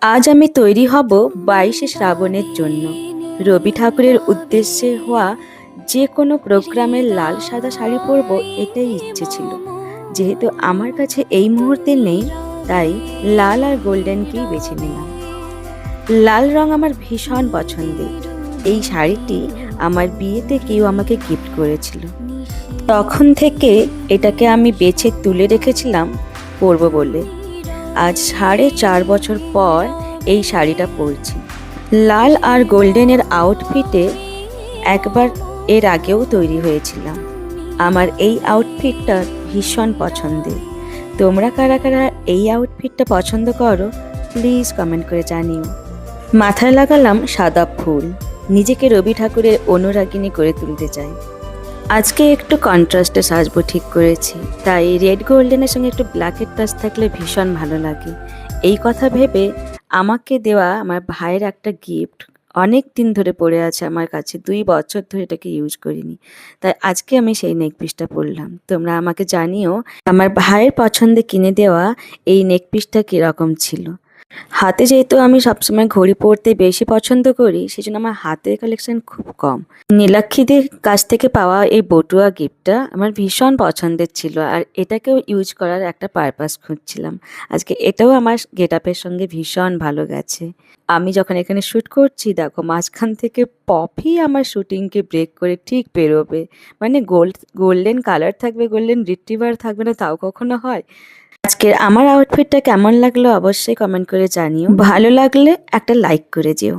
আজ আমি তৈরি হব 22শে শ্রাবণের জন্য। রবি ঠাকুরের উদ্দেশ্যে হওয়া যে কোনো প্রোগ্রামের লাল সাদা শাড়ি পরবো, এটাই ইচ্ছে ছিল। যেহেতু আমার কাছে এই মুহূর্তে নেই, তাই লাল আর গোল্ডেনকেই বেছে নিলাম। লাল রং আমার ভীষণ পছন্দের। এই শাড়িটি আমার বিয়েতে কেউ আমাকে গিফট করেছিল। তখন থেকে এটাকে আমি বেছে তুলে রেখেছিলাম পরবো বলে। আজ 4.5 বছর পর এই শাড়িটা পরছি। লাল আর গোল্ডেনের আউটফিটে একবার এর আগেও তৈরি হয়েছিলাম। আমার এই আউটফিটটা ভীষণ পছন্দের। তোমরা কারা কারা এই আউটফিটটা পছন্দ করো, প্লিজ কমেন্ট করে জানিও। মাথায় লাগালাম সাদা ফুল, নিজেকে রবি ঠাকুরের অনুরাগিনী করে তুলতে চাই। আজকে একটু কন্ট্রাস্টে সাজবো ঠিক করেছি, তাই রেড গোল্ডেনের সঙ্গে একটু ব্ল্যাকের টাচ থাকলে ভীষণ ভালো লাগে। এই কথা ভেবে আমাকে দেওয়া আমার ভাইয়ের একটা গিফট অনেক দিন ধরে পড়ে আছে আমার কাছে, 2 বছর ধরে এটাকে ইউজ করিনি। তাই আজকে আমি সেই নেক পিসটা পরলাম। তোমরা আমাকে জানিও আমার ভাইয়ের পছন্দে কিনে দেওয়া এই নেক পিসটা কীরকম ছিল। হাতে যেহেতু আমি সবসময় ঘড়ি পরতে বেশি পছন্দ করি, সেজন্য আমার হাতের কালেকশন খুব কম। নীলাক্ষীদের কাছ থেকে পাওয়া এই বটুয়া গিফটটা আমার ভীষণ পছন্দের ছিল, আর এটাকেও ইউজ করার একটা পারপাস খুঁজছিলাম। আজকে এটাও আমার গেট আপের সঙ্গে ভীষণ ভালো গেছে। আমি যখন এখানে শ্যুট করছি, দেখো মাঝখান থেকে পপি আমার শ্যুটিংকে ব্রেক করে ঠিক বেরোবে। মানে গোল্ডেন কালার থাকবে, গোল্ডেন রিট্রিভার থাকবে না, তাও কখনো হয়। আজকের আমার আউটফিটটা কেমন লাগলো অবশ্যই কমেন্ট করে জানিও। ভালো লাগলে একটা লাইক করে যেও।